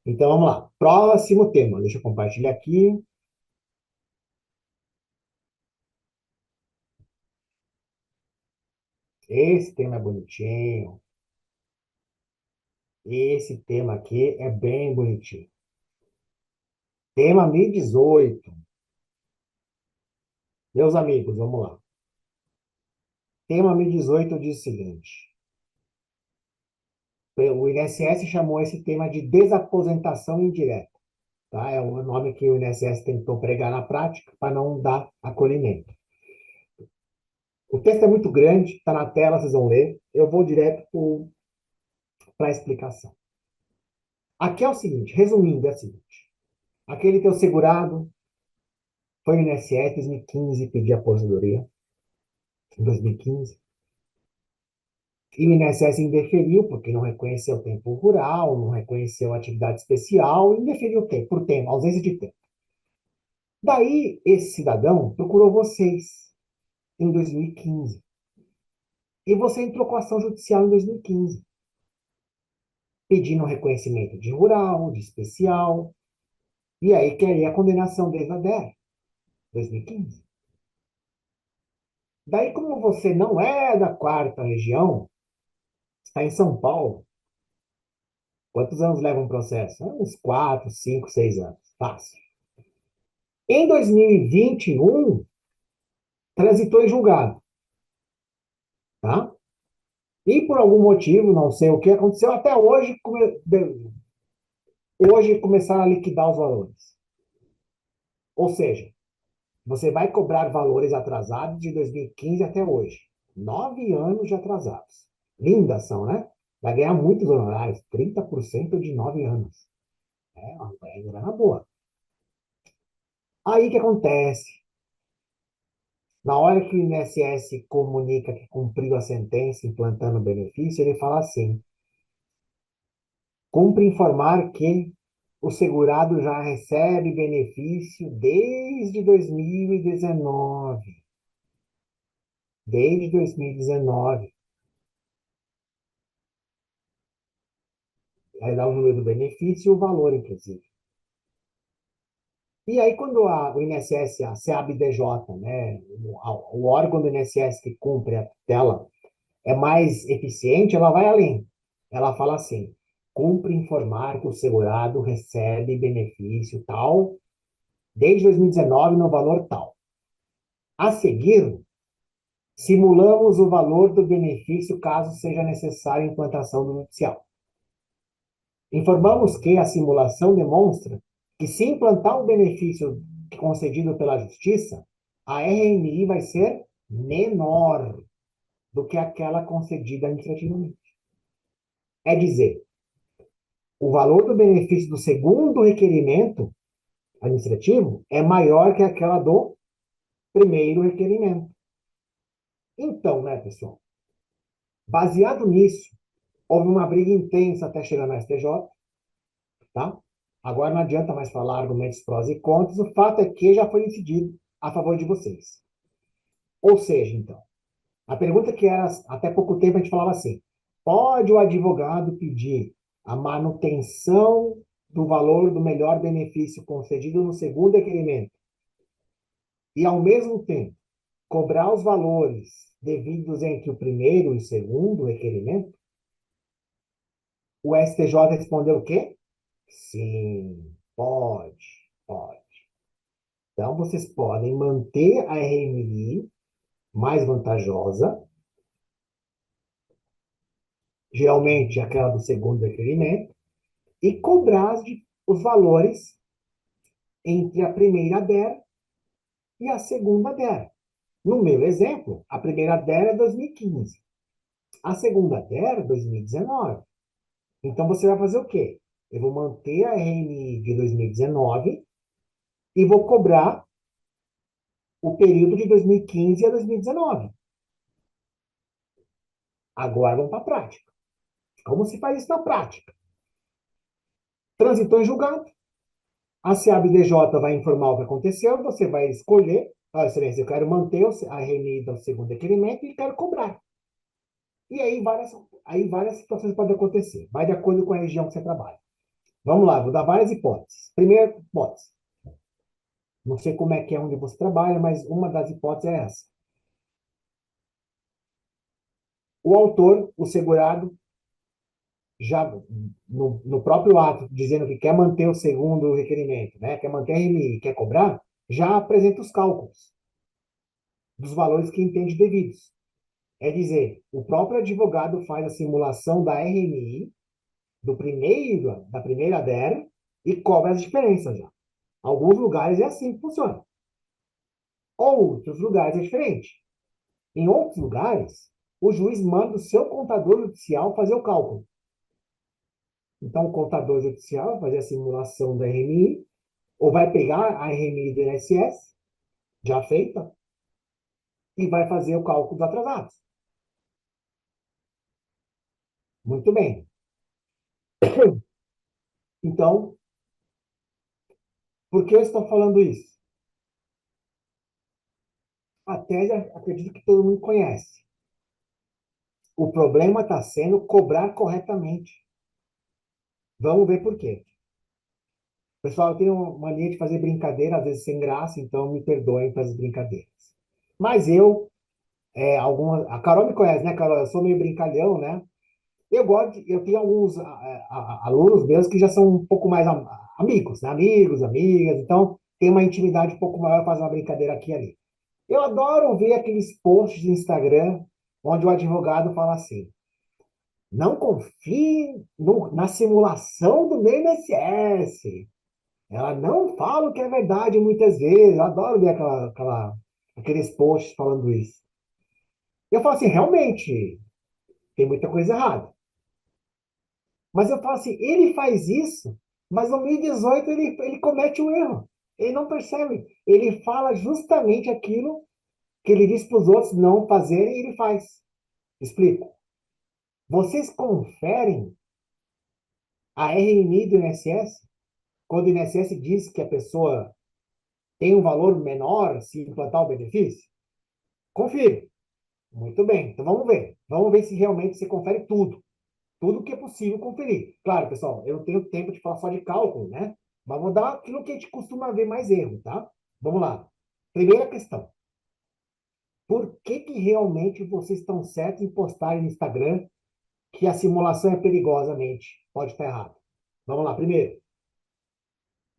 Então, vamos lá. Próximo tema. Deixa eu compartilhar aqui. Esse tema é bonitinho. Esse tema aqui é bem bonitinho. Tema 1018. Meus amigos, vamos lá. Tema 1018 diz o seguinte. O INSS chamou esse tema de desaposentação indireta. Tá? É o nome que o INSS tentou pregar na prática para não dar acolhimento. O texto é muito grande, está na tela, vocês vão ler. Eu vou direto para a explicação. Aqui é o seguinte, resumindo, é o seguinte. Aquele teu segurado foi no INSS em 2015 pedir aposentadoria, em 2015. E o INSS indeferiu, porque não reconheceu o tempo rural, não reconheceu a atividade especial, e indeferiu o tempo, por tempo, ausência de tempo. Daí, esse cidadão procurou vocês em 2015. E você entrou com ação judicial em 2015, pedindo reconhecimento de rural, de especial, e aí queria a condenação desde a DER, 2015. Daí, como você não é da quarta região, está em São Paulo, quantos anos leva um processo? Uns 4, 5, 6 anos. Fácil. Em 2021, transitou em julgado, tá? E por algum motivo, não sei o que aconteceu, até hoje, hoje começaram a liquidar os valores. Ou seja, você vai cobrar valores atrasados de 2015 até hoje. 9 anos de atrasados. Linda ação, né? Vai ganhar muitos honorários, 30% de 9 anos. É uma grana boa. Aí o que acontece? Na hora que o INSS comunica que cumpriu a sentença implantando o benefício, ele fala assim: cumpre informar que o segurado já recebe benefício desde 2019. Desde 2019. Aí dá o número do benefício e o valor, inclusive. E aí, quando o INSS, a CEAB-DJ, né, o órgão do INSS que cumpre a tutela, é mais eficiente, ela vai além. Ela fala assim: cumpre informar que o segurado recebe benefício tal, desde 2019 no valor tal. A seguir, simulamos o valor do benefício caso seja necessária a implantação do noticial. Informamos que a simulação demonstra que, se implantar o benefício concedido pela Justiça, a RMI vai ser menor do que aquela concedida administrativamente. É dizer, o valor do benefício do segundo requerimento administrativo é maior que aquela do primeiro requerimento. Então, né, pessoal? Baseado nisso, houve uma briga intensa até chegar na STJ, tá? Agora não adianta mais falar argumentos prós e contras, o fato é que já foi decidido a favor de vocês. Ou seja, então, a pergunta que era até pouco tempo a gente falava assim: pode o advogado pedir a manutenção do valor do melhor benefício concedido no segundo requerimento e, ao mesmo tempo, cobrar os valores devidos entre o primeiro e o segundo requerimento? O STJ respondeu o quê? Sim, pode, pode. Então, vocês podem manter a RMI mais vantajosa, geralmente aquela do segundo requerimento, e cobrar os valores entre a primeira DER e a segunda DER. No meu exemplo, a primeira DER é 2015, a segunda DER é 2019. Então, você vai fazer o quê? Eu vou manter a RMI de 2019 e vou cobrar o período de 2015 a 2019. Agora vamos para a prática. Como se faz isso na prática? Transitou em julgado, a CEAB-DJ vai informar o que aconteceu, você vai escolher: excelência, eu quero manter a RMI do segundo requerimento e quero cobrar. E aí várias situações podem acontecer, vai de acordo com a região que você trabalha. Vamos lá, vou dar várias hipóteses. Primeira hipótese. Não sei como é que é onde você trabalha, mas uma das hipóteses é essa. O autor, o segurado, já no próprio ato, dizendo que quer manter o segundo requerimento, né? Quer manter a RMI, quer cobrar, já apresenta os cálculos dos valores que entende devidos. É dizer, o próprio advogado faz a simulação da RMI, da primeira DER, e cobra as diferenças já. Alguns lugares é assim que funciona. Outros lugares é diferente. Em outros lugares, o juiz manda o seu contador judicial fazer o cálculo. Então, o contador judicial vai fazer a simulação da RMI, ou vai pegar a RMI do INSS, já feita, e vai fazer o cálculo dos atrasados. Muito bem. Então, por que eu estou falando isso? A tese, acredito que todo mundo conhece. O problema está sendo cobrar corretamente. Vamos ver por quê. Pessoal, eu tenho mania de fazer brincadeira, às vezes sem graça, então me perdoem pelas brincadeiras. Mas a Carol me conhece, né, Carol? Eu sou meio brincalhão, né? Eu tenho alguns alunos meus que já são um pouco mais amigos, né? Amigos, amigas, então tem uma intimidade um pouco maior, fazer uma brincadeira aqui e ali. Eu adoro ver aqueles posts de Instagram onde o advogado fala assim: não confie na simulação do meu INSS. Ela não fala o que é verdade muitas vezes. Eu adoro ver aqueles posts falando isso. Eu falo assim, realmente, tem muita coisa errada. Mas eu falo assim, ele faz isso, mas no 2018 ele comete um erro. Ele não percebe. Ele fala justamente aquilo que ele diz para os outros não fazerem e ele faz. Explico. Vocês conferem a RMI do INSS quando o INSS diz que a pessoa tem um valor menor se implantar o benefício? Confira. Muito bem. Então vamos ver. Vamos ver se realmente você confere tudo. Tudo que é possível conferir. Claro, pessoal, eu não tenho tempo de falar só de cálculo, né? Mas vou dar aquilo que a gente costuma ver mais erro, tá? Vamos lá. Primeira questão. Por que realmente vocês estão certos em postarem no Instagram que a simulação é perigosamente? Pode estar errado. Vamos lá, primeiro.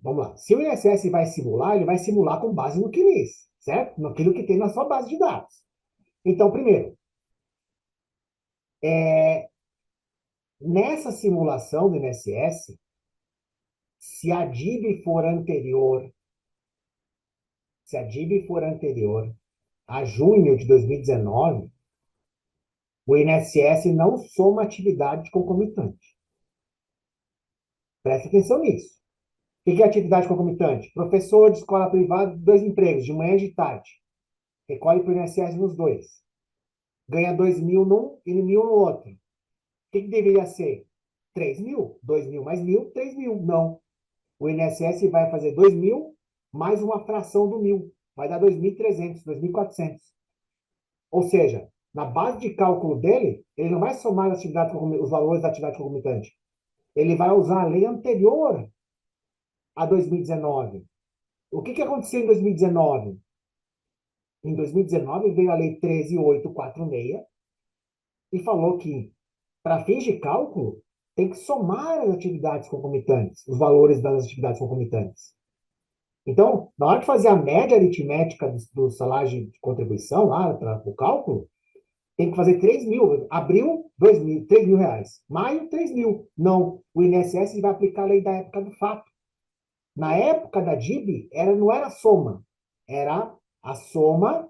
Vamos lá. Se o INSS vai simular, ele vai simular com base no que diz, certo? Naquilo que tem na sua base de dados. Então, primeiro, nessa simulação do INSS, se a DIB for anterior, se a DIB for anterior a junho de 2019, o INSS não soma atividade concomitante. Preste atenção nisso. O que é atividade concomitante? Professor de escola privada, 2 empregos, de manhã e de tarde. Recolhe para o INSS nos dois. Ganha 2.000 num e 1.000 no outro. O que deveria ser? 3.000. 2.000 mais 1.000, 3.000. Não. O INSS vai fazer 2.000 mais uma fração do 1.000. Vai dar 2.300, 2.400. Ou seja, na base de cálculo dele, ele não vai somar os valores da atividade concomitante. Ele vai usar a lei anterior a 2019. O que aconteceu em 2019? Em 2019 veio a Lei 13.846 e falou que, para fins de cálculo, tem que somar as atividades concomitantes, os valores das atividades concomitantes. Então, na hora de fazer a média aritmética do salário de contribuição lá para o cálculo, tem que fazer 3.000. Abril, 2.000, 3.000 reais. Maio, 3.000. Não, o INSS vai aplicar a lei da época do fato. Na época da DIB, não era soma, era a soma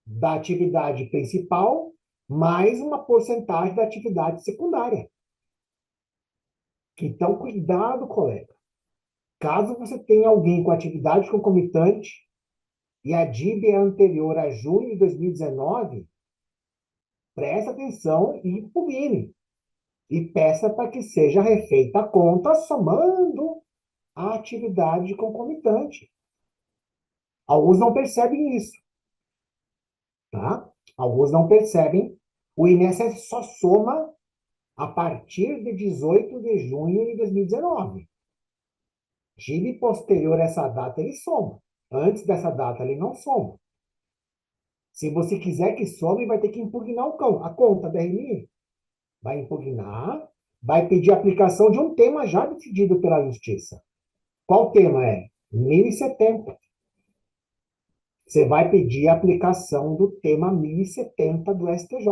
da atividade principal mais uma porcentagem da atividade secundária. Então, cuidado, colega. Caso você tenha alguém com atividade concomitante e a DIB é anterior a junho de 2019, preste atenção e impugine. E peça para que seja refeita a conta somando a atividade concomitante. Alguns não percebem isso, tá? Alguns não percebem. O INSS só soma a partir de 18 de junho de 2019. GIB posterior a essa data, ele soma. Antes dessa data, ele não soma. Se você quiser que some, vai ter que impugnar a conta da RMI. Vai impugnar, vai pedir aplicação de um tema já decidido pela Justiça. Qual tema é? 1070. Você vai pedir a aplicação do tema 1070 do STJ.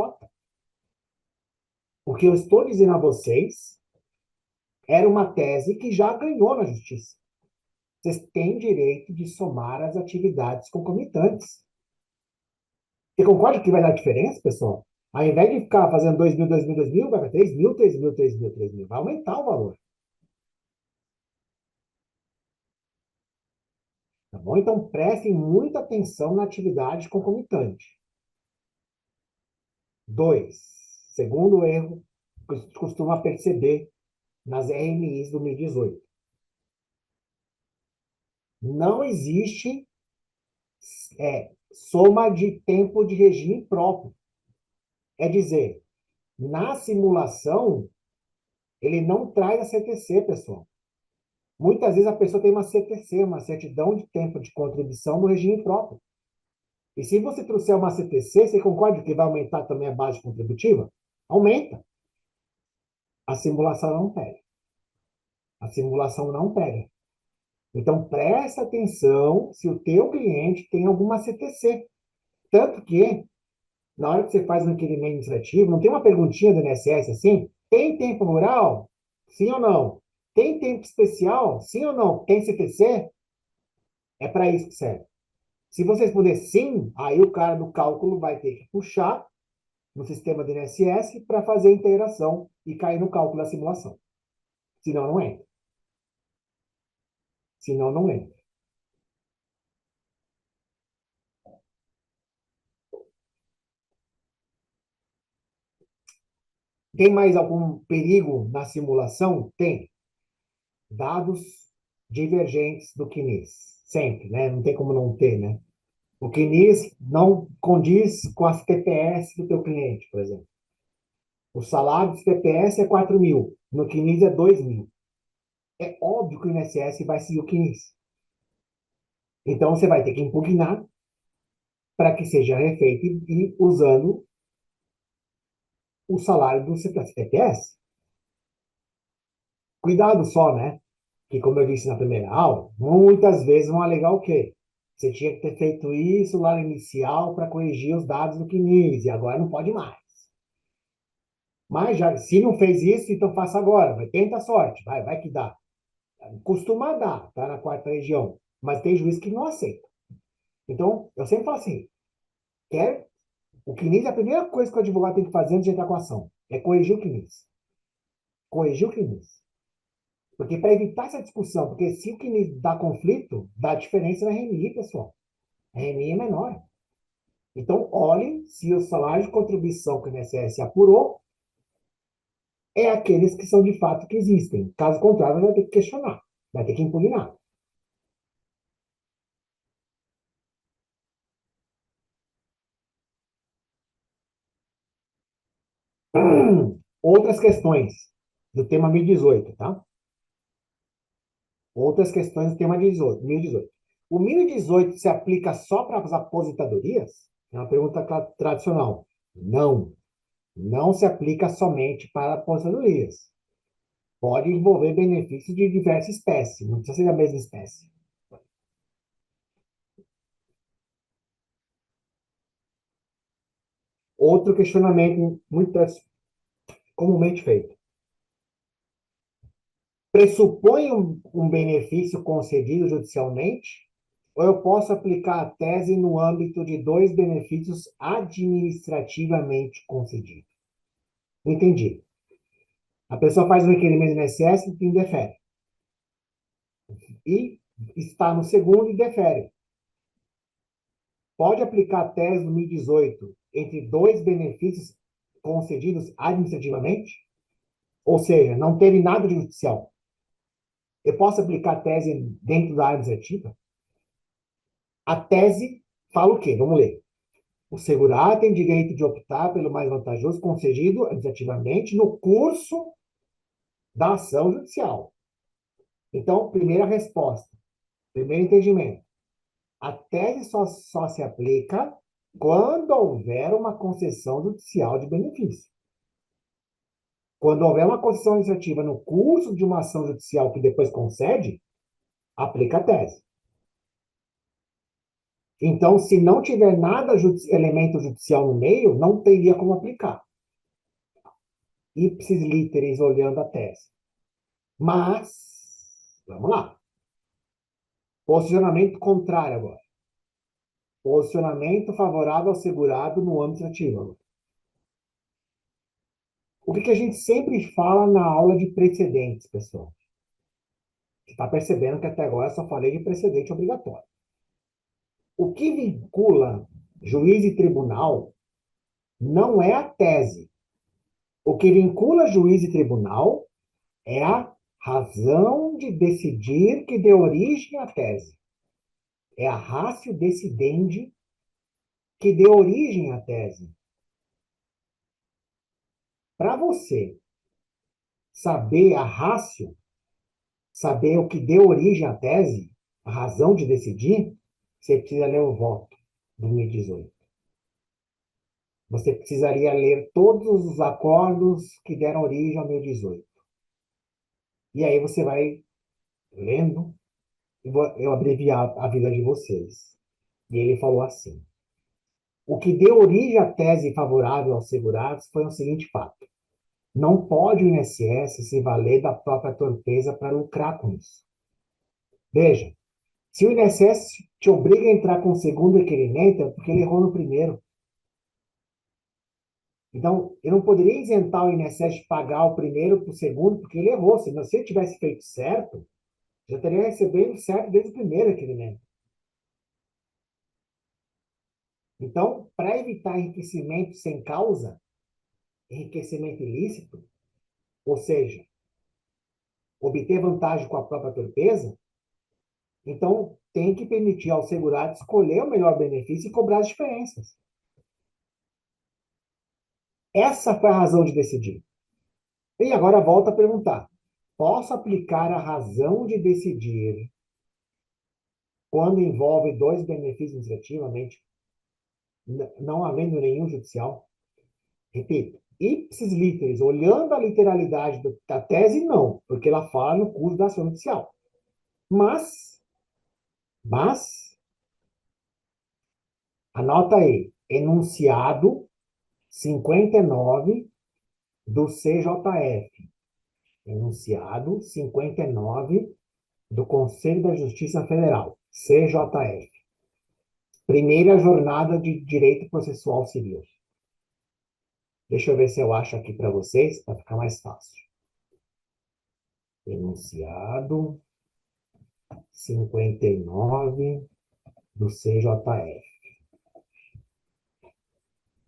O que eu estou dizendo a vocês era uma tese que já ganhou na Justiça. Vocês têm direito de somar as atividades concomitantes. Você concorda que vai dar diferença, pessoal? Ao invés de ficar fazendo 2.000, 2.000, 2.000, vai para 3.000, 3.000, 3.000, 3.000. Vai aumentar o valor. Tá bom? Então, prestem muita atenção na atividade concomitante. 2. Segundo erro que você costuma perceber nas RMIs do 2018. Não existe soma de tempo de regime próprio. É dizer, na simulação, ele não traz a CTC, pessoal. Muitas vezes a pessoa tem uma CTC, uma certidão de tempo de contribuição no regime próprio. E se você trouxer uma CTC, você concorda que vai aumentar também a base contributiva? Aumenta. A simulação não pega. A simulação não pega. Então, presta atenção se o teu cliente tem alguma CTC. Tanto que, na hora que você faz um requerimento administrativo, não tem uma perguntinha do INSS assim? Tem tempo rural? Sim ou não? Tem tempo especial? Sim ou não? Tem CTC? É para isso que serve. Se você responder sim, aí o cara do cálculo vai ter que puxar no sistema do INSS para fazer a integração e cair no cálculo da simulação. Senão não entra. Senão não entra. Tem mais algum perigo na simulação? Tem. Dados divergentes do CNIS. Sempre, né? Não tem como não ter, né? O CNIS não condiz com as TPS do teu cliente, por exemplo. O salário de TPS é 4.000, no CNIS é 2.000. É óbvio que o INSS vai seguir o CNIS. Então, você vai ter que impugnar para que seja refeito e usando o salário do CPS. Cuidado só, né? Que, como eu disse na primeira aula, muitas vezes vão alegar o quê? Você tinha que ter feito isso lá no inicial para corrigir os dados do CNIS, e agora não pode mais. Mas já, se não fez isso, então faça agora. Vai, tenta a sorte, vai que dá. Costuma dar, tá na quarta região. Mas tem juiz que não aceita. Então, eu sempre falo assim, o CNIS, a primeira coisa que o advogado tem que fazer antes de entrar com a ação é corrigir o CNIS. Corrigir o CNIS. Porque para evitar essa discussão, porque se o CNIS dá conflito, dá diferença na RMI, pessoal. A RMI é menor. Então, olhem se o salário de contribuição que o INSS apurou é aqueles que são de fato que existem. Caso contrário, vai ter que questionar, vai ter que impugnar. Outras questões do tema 1018, tá? Outras questões do tema 1018. O 1018 se aplica só para as aposentadorias? É uma pergunta tradicional. Não. Não se aplica somente para aposentadorias. Pode envolver benefícios de diversa espécie, não precisa ser da mesma espécie. Outro questionamento muito comumente feito. Pressupõe um benefício concedido judicialmente, ou eu posso aplicar a tese no âmbito de dois benefícios administrativamente concedidos? Entendi. A pessoa faz um requerimento do INSS e indefere. E está no segundo e defere. Pode aplicar a tese do 1018 entre dois benefícios concedidos administrativamente? Ou seja, não teve nada de judicial. Eu posso aplicar a tese dentro da área administrativa? A tese fala o quê? Vamos ler. O segurado tem direito de optar pelo mais vantajoso concedido administrativamente no curso da ação judicial. Então, primeira resposta, primeiro entendimento. A tese só se aplica quando houver uma concessão judicial de benefício. Quando houver uma concessão administrativa no curso de uma ação judicial que depois concede, aplica a tese. Então, se não tiver nada, elemento judicial no meio, não teria como aplicar. Ipsis literis, olhando a tese. Mas, vamos lá. Posicionamento contrário agora. Posicionamento favorável ao segurado no âmbito ativo. O que a gente sempre fala na aula de precedentes, pessoal? Você está percebendo que até agora eu só falei de precedente obrigatório. O que vincula juiz e tribunal não é a tese. O que vincula juiz e tribunal é a razão de decidir que dê origem à tese. É a ratio decidendi que dê origem à tese. Para você saber a ratio, saber o que deu origem à tese, a razão de decidir, você precisa ler o voto do 2018. Você precisaria ler todos os acordos que deram origem ao 2018. E aí você vai lendo, eu abreviar a vida de vocês. E ele falou assim: o que deu origem à tese favorável aos segurados foi o seguinte fato: não pode o INSS se valer da própria torpeza para lucrar com isso. Veja, se o INSS te obriga a entrar com o segundo requerimento, é porque ele errou no primeiro. Então, eu não poderia isentar o INSS de pagar o primeiro para o segundo, porque ele errou. Se ele tivesse feito certo, já teria recebido certo desde o primeiro requerimento. Então, para evitar enriquecimento sem causa, enriquecimento ilícito, ou seja, obter vantagem com a própria torpeza, então tem que permitir ao segurado escolher o melhor benefício e cobrar as diferenças. Essa foi a razão de decidir. E agora volto a perguntar: posso aplicar a razão de decidir quando envolve dois benefícios administrativamente, não havendo nenhum judicial? Repito, ipsis literis, olhando a literalidade da tese, não, porque ela fala no curso da ação judicial. Mas, anota aí, enunciado 59 do CJF. Enunciado 59 do Conselho da Justiça Federal, CJF. Primeira jornada de direito processual civil. Deixa eu ver se eu acho aqui para vocês, para ficar mais fácil. Enunciado 59 do CJF.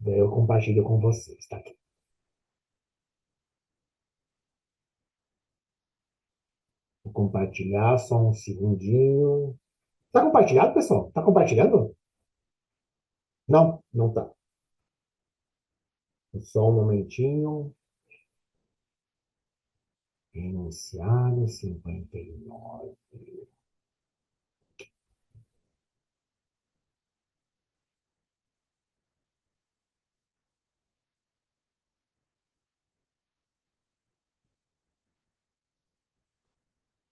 Daí eu compartilho com vocês, tá aqui. Vou compartilhar só um segundinho. Tá compartilhado, pessoal? Tá compartilhando? Não, não tá. Só um momentinho. Enunciado 59.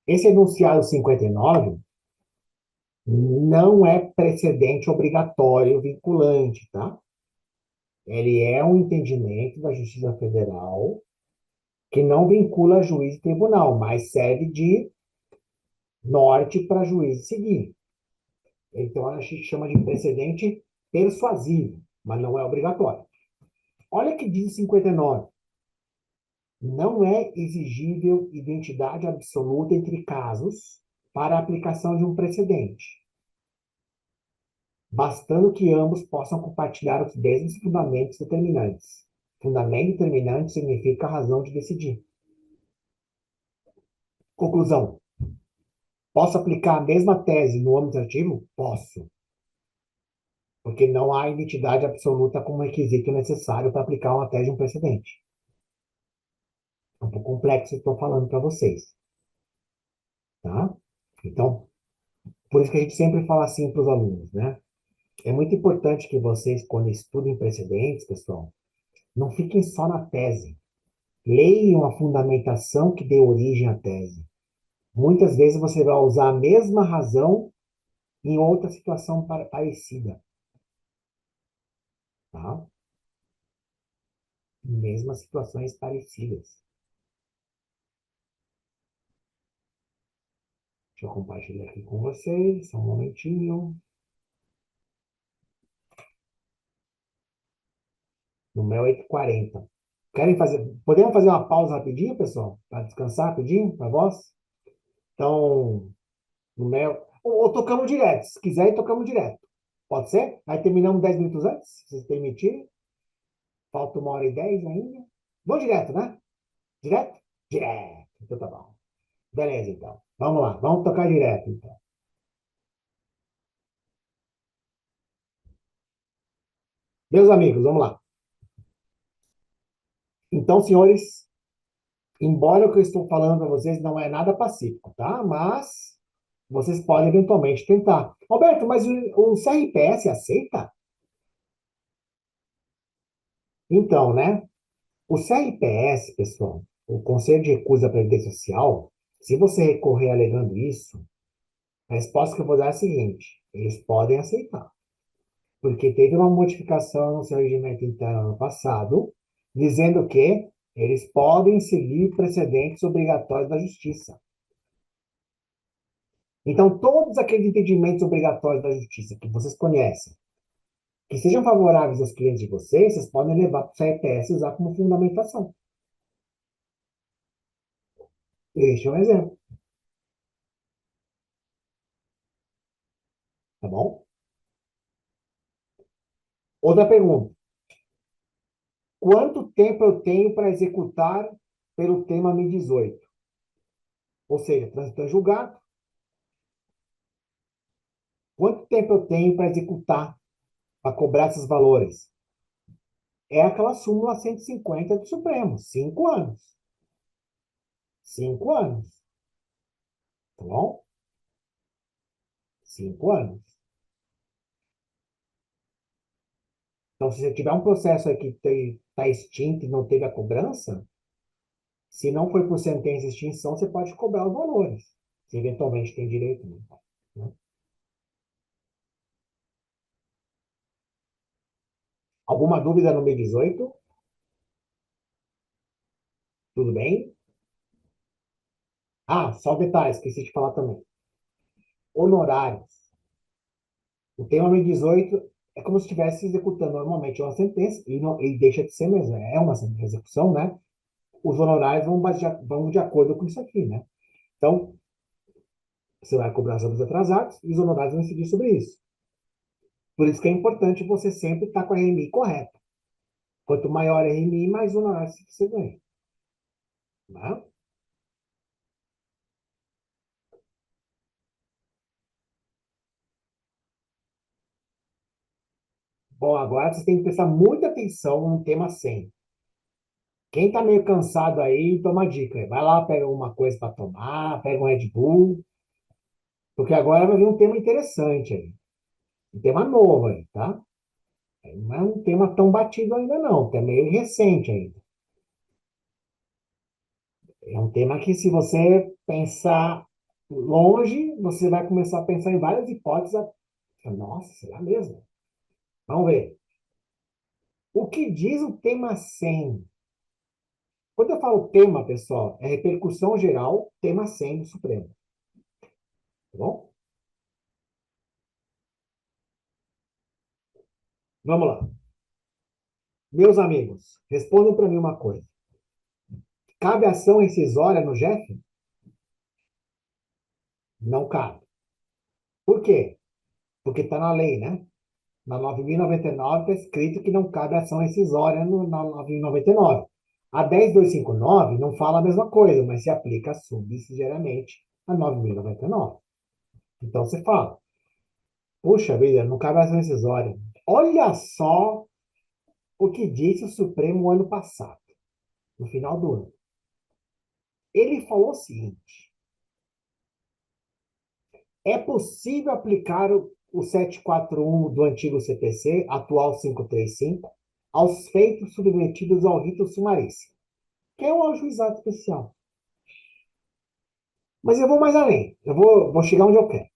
Esse enunciado 59 não é precedente obrigatório vinculante, tá? Ele é um entendimento da Justiça Federal que não vincula juiz e tribunal, mas serve de norte para juiz seguir. Então, a gente chama de precedente persuasivo, mas não é obrigatório. Olha o que diz o 59. Não é exigível identidade absoluta entre casos para a aplicação de um precedente, bastando que ambos possam compartilhar os mesmos fundamentos determinantes. Fundamento determinante significa a razão de decidir. Conclusão. Posso aplicar a mesma tese no âmbito ativo? Posso. porque não há identidade absoluta como requisito necessário para aplicar uma tese de um precedente. É um pouco complexo, estou falando para vocês, tá? Então, por isso que a gente sempre fala assim para os alunos, né? É muito importante que vocês, quando estudem precedentes, pessoal, não fiquem só na tese. Leiam a fundamentação que deu origem à tese. Muitas vezes você vai usar a mesma razão em outra situação parecida, tá? Mesmas situações parecidas. Deixa eu compartilhar aqui com vocês, só um momentinho. No meu 8h40. Querem fazer? Podemos fazer uma pausa rapidinho, pessoal? Para descansar rapidinho, para voz? Então, no meu. Ou tocamos direto. Se quiser, tocamos direto. Pode ser? Aí terminamos 10 minutos antes, se vocês permitirem. Falta 1h10 ainda. Vamos direto, né? Direto? Direto. Então tá bom. Beleza, então. Vamos lá. Vamos tocar direto, então. Meus amigos, vamos lá. Então, senhores, embora o que eu estou falando para vocês não é nada pacífico, tá? Mas vocês podem eventualmente tentar. Roberto, mas o CRPS aceita? Então, né? O CRPS, pessoal, o Conselho de Recusa da Previdência Social, se você recorrer alegando isso, a resposta que eu vou dar é a seguinte: eles podem aceitar. Porque teve uma modificação no seu regimento interno ano passado, dizendo que eles podem seguir precedentes obrigatórios da Justiça. Então, todos aqueles entendimentos obrigatórios da Justiça que vocês conhecem, que sejam favoráveis aos clientes de vocês, vocês podem levar para o CRPS e usar como fundamentação. Este é um exemplo, tá bom? Outra pergunta. Quanto tempo eu tenho para executar pelo tema 1018? Ou seja, trânsito em julgado. Quanto tempo eu tenho para executar, para cobrar esses valores? É aquela súmula 150 do Supremo. 5 anos. 5 anos. Tá bom? 5 anos. Então, se você tiver um processo aí que está extinto e não teve a cobrança, se não foi por sentença de extinção, você pode cobrar os valores. Se eventualmente tem direito, né? Alguma dúvida no 1018? Tudo bem? Ah, só detalhes, esqueci de falar também. Honorários. O tema 1018 é como se estivesse executando normalmente uma sentença, e, não, e deixa de ser mesmo, é uma execução, né? Os honorários vão de acordo com isso aqui, né? Então, você vai cobrar sobre os atrasados e os honorários vão incidir sobre isso. Por isso que é importante você sempre estar com a RMI correta. Quanto maior a RMI, mais honorários você ganha. Né? Bom, agora você tem que prestar muita atenção no tema 100. Quem está meio cansado aí, toma dica. Vai lá, pega alguma coisa para tomar, pega um Red Bull, porque agora vai vir um tema interessante aí. Um tema novo aí, tá? Não é um tema tão batido ainda não, porque é meio recente ainda. É um tema que, se você pensar longe, você vai começar a pensar em várias hipóteses. Nossa, será mesmo? Vamos ver. O que diz o tema 100? Quando eu falo tema, pessoal, é repercussão geral, tema 100 do Supremo. Tá bom? Vamos lá. Meus amigos, respondam para mim uma coisa. Cabe ação incisória no JEF? Não cabe. Por quê? Porque está na lei, né? Na 9.099 está escrito que não cabe ação rescisória na 9.099. A 10.259 não fala a mesma coisa, mas se aplica subsidiariamente a 9.099. Então você fala, puxa vida, não cabe ação rescisória. Olha só o que disse o Supremo ano passado, no final do ano. Ele falou o seguinte: é possível aplicar o 741 do antigo CPC, atual 535, aos feitos submetidos ao rito sumaríssimo, que é o ajuizado especial. Mas eu vou mais além. Eu vou chegar onde eu quero.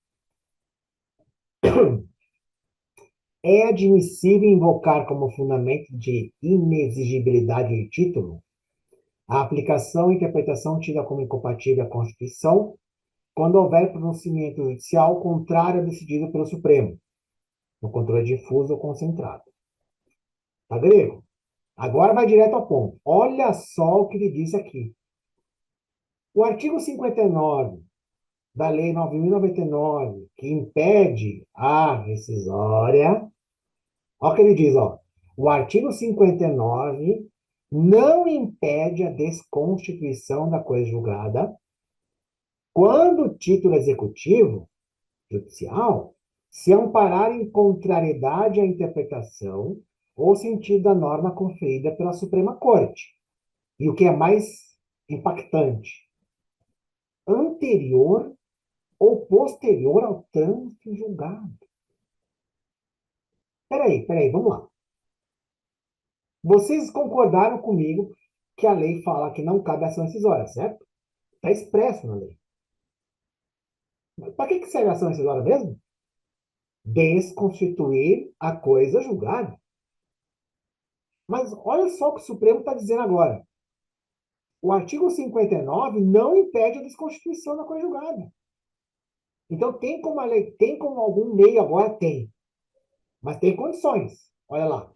É admissível invocar como fundamento de inexigibilidade de título a aplicação e interpretação tida como incompatível à Constituição quando houver pronunciamento judicial contrário ao decidido pelo Supremo, no controle difuso ou concentrado. Tá grego? Agora vai direto ao ponto. Olha só o que ele diz aqui. O artigo 59 da Lei 9.099, que impede a rescisória, olha o que ele diz, ó. O artigo 59 não impede a desconstituição da coisa julgada quando o título executivo judicial se amparar em contrariedade à interpretação ou sentido da norma conferida pela Suprema Corte. E o que é mais impactante, anterior ou posterior ao trânsito julgado. Peraí, vamos lá. Vocês concordaram comigo que a lei fala que não cabe ação rescisória, certo? Está expresso na lei. Para que serve a ação rescisória mesmo? Desconstituir a coisa julgada. Mas olha só o que o Supremo está dizendo agora. O artigo 59 não impede a desconstituição da coisa julgada. Então, tem como a lei, tem como algum meio agora? Tem. Mas tem condições. Olha lá.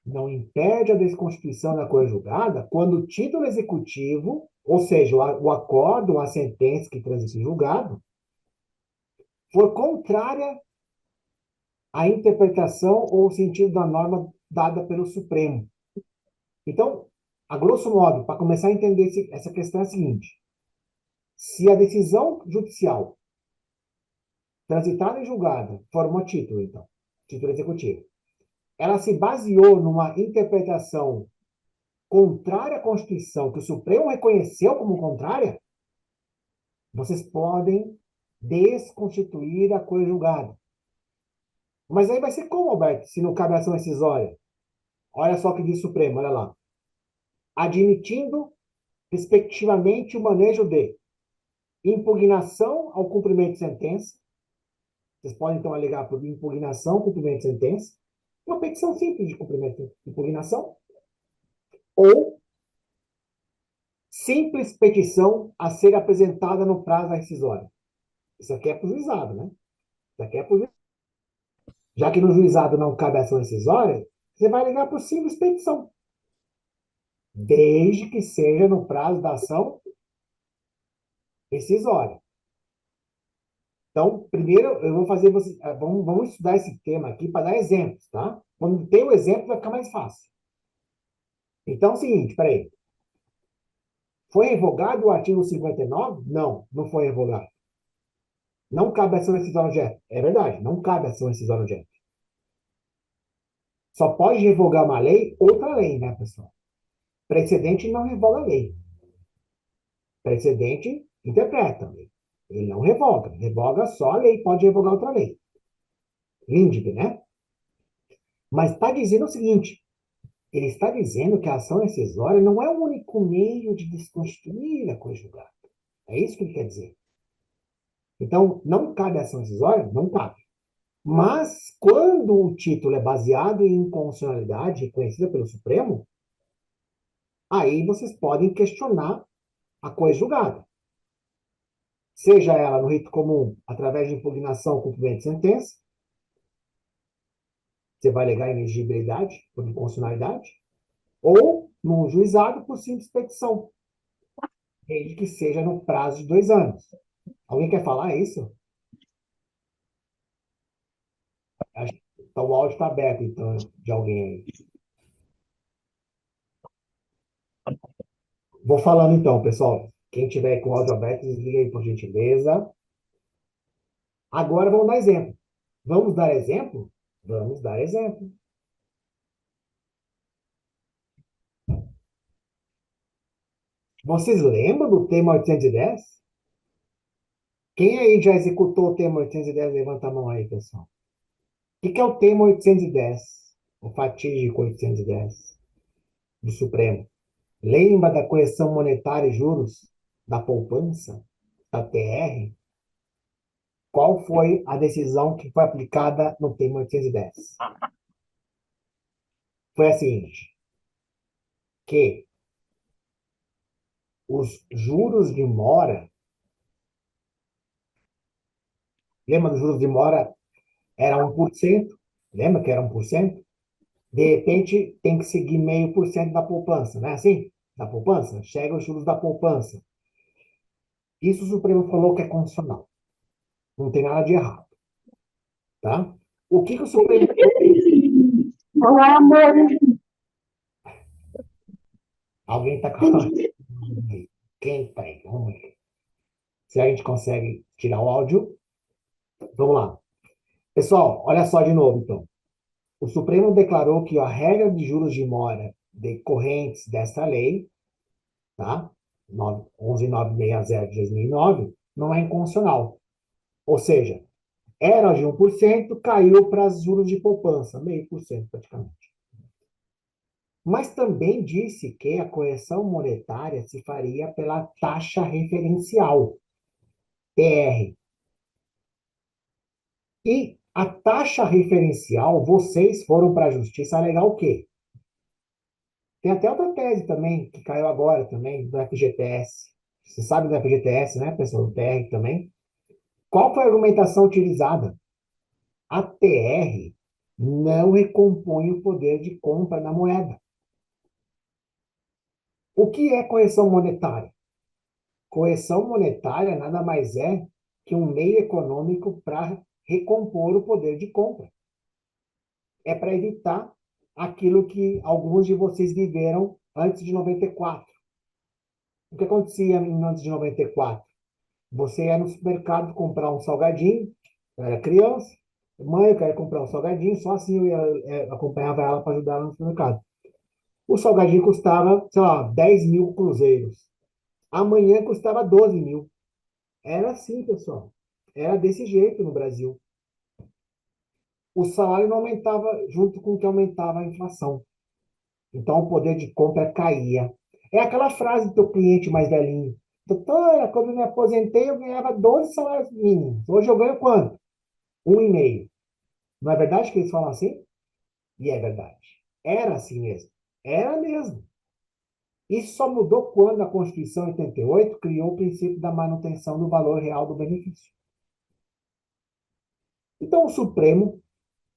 Não impede a desconstituição da coisa julgada quando o título executivo, ou seja, o acórdão, a sentença que transita em julgado, for contrária à interpretação ou sentido da norma dada pelo Supremo. Então, a grosso modo, para começar a entender essa questão é a seguinte: se a decisão judicial transitada em julgado formou título, então, título executivo, ela se baseou numa interpretação contrária à Constituição, que o Supremo reconheceu como contrária, vocês podem desconstituir a coisa julgada. Mas aí vai ser como, Alberto, se não cabe ação rescisória? Olha só o que diz o Supremo, olha lá. Admitindo, respectivamente, o manejo de impugnação ao cumprimento de sentença. Vocês podem, então, alegar por impugnação ao cumprimento de sentença. Uma petição simples de cumprimento de impugnação. Ou simples petição a ser apresentada no prazo da rescisória. Isso aqui é para o juizado, né? Isso aqui é para o juizado. Já que no juizado não cabe ação rescisória, você vai alegar por simples petição. Desde que seja no prazo da ação rescisória. Então, primeiro, eu vou fazer você. Vamos estudar esse tema aqui para dar exemplos, tá? Quando tem o exemplo, vai ficar mais fácil. Então, é o seguinte, peraí. Foi revogado o artigo 59? Não, não foi revogado. Não cabe ação rescisória urgente. É verdade, não cabe ação rescisória urgente. Só pode revogar uma lei, outra lei, né, pessoal? Precedente não revoga a lei. Precedente interpreta a lei. Ele não revoga. Revoga só a lei, pode revogar outra lei. Líndice, né? Mas está dizendo o seguinte: ele está dizendo que a ação rescisória não é o único meio de desconstituir a coisa julgada. É isso que ele quer dizer. Então, não cabe a ação rescisória? Não cabe. Mas, quando o título é baseado em inconstitucionalidade reconhecida pelo Supremo, aí vocês podem questionar a coisa julgada. Seja ela no rito comum, através de impugnação ou cumprimento de sentença, você vai alegar inexigibilidade por inconstitucionalidade, ou num juizado por simples petição, desde que seja no prazo de 2 anos. Alguém quer falar isso? Então, o áudio está aberto, então, de alguém aí. Vou falando então, pessoal. Quem tiver com o áudio aberto, desliga aí, por gentileza. Agora vamos dar exemplo. Vamos dar exemplo Vamos dar exemplo. Vocês lembram do tema 810? Quem aí já executou o tema 810? Levanta a mão aí, pessoal. O que é o tema 810? O fatídico 810 do Supremo. Lembra da correção monetária e juros da poupança, da TR? Qual foi a decisão que foi aplicada no tema 810? Foi a seguinte, que os juros de mora, lembra dos juros de mora era 1%? Lembra que era 1%? De repente, tem que seguir 0,5% da poupança, não é assim? Da poupança? Chega os juros da poupança. Isso o Supremo falou que é constitucional. Não tem nada de errado, tá? O que o Supremo... Olá, amor. Alguém está com... Quem está aí? Vamos ver. Se a gente consegue tirar o áudio. Vamos lá. Pessoal, olha só de novo, então. O Supremo declarou que a regra de juros de mora decorrentes dessa lei, tá? 11960 de 2009, não é inconstitucional. Ou seja, era de 1%, caiu para juros de poupança, 0,5% praticamente. Mas também disse que a correção monetária se faria pela taxa referencial, TR. E a taxa referencial, vocês foram para a justiça alegar o quê? Tem até outra tese também, que caiu agora também, do FGTS. Você sabe do FGTS, né, pessoal? Do TR também. Qual foi a argumentação utilizada? A TR não recompõe o poder de compra da moeda. O que é correção monetária? Correção monetária nada mais é que um meio econômico para recompor o poder de compra. É para evitar aquilo que alguns de vocês viveram antes de 94. O que acontecia antes de 94? Você ia no supermercado comprar um salgadinho, eu era criança, mãe, eu quero comprar um salgadinho, só assim eu acompanhava ela para ajudar ela no supermercado. O salgadinho custava, sei lá, 10 mil cruzeiros. Amanhã custava 12 mil. Era assim, pessoal. Era desse jeito no Brasil. O salário não aumentava junto com o que aumentava a inflação. Então, o poder de compra caía. É aquela frase do teu cliente mais velhinho. Doutora, quando eu me aposentei, eu ganhava 12 salários mínimos. Hoje eu ganho quanto? 1,5. Não é verdade que eles falam assim? E é verdade. Era assim mesmo. Era mesmo. Isso só mudou quando a Constituição em 88 criou o princípio da manutenção do valor real do benefício. Então, o Supremo,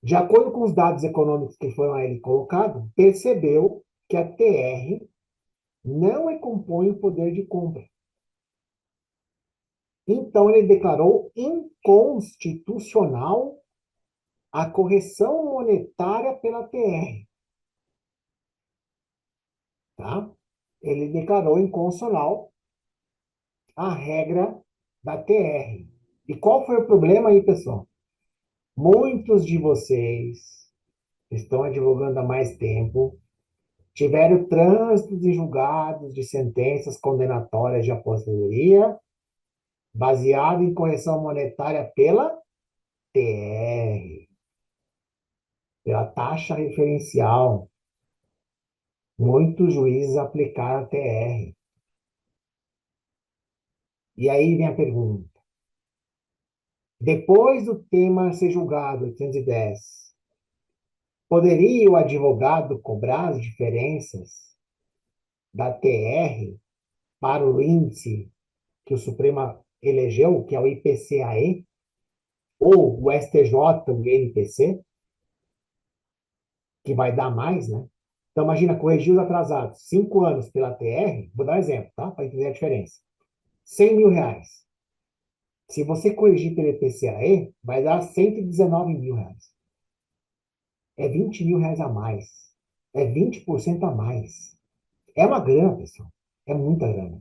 de acordo com os dados econômicos que foram a ele colocados, percebeu que a TR não recompõe o poder de compra. Então, ele declarou inconstitucional a correção monetária pela TR. Tá? Ele declarou inconstitucional a regra da TR. E qual foi o problema aí, pessoal? Muitos de vocês estão advogando há mais tempo, tiveram trânsitos e julgados de sentenças condenatórias de aposentadoria baseado em correção monetária pela TR, pela taxa referencial. Muitos juízes aplicaram a TR. E aí vem a pergunta. Depois do tema ser julgado, 810, poderia o advogado cobrar as diferenças da TR para o índice que o Supremo elegeu, que é o IPCAE, ou o STJ, o INPC, que vai dar mais, né? Então, imagina, corrigir os atrasados, 5 anos pela TR, vou dar um exemplo, tá? Para entender a diferença. 100 mil reais. Se você corrigir pelo IPCAE, vai dar 119 mil reais. É 20 mil reais a mais. É 20% a mais. É uma grana, pessoal. É muita grana.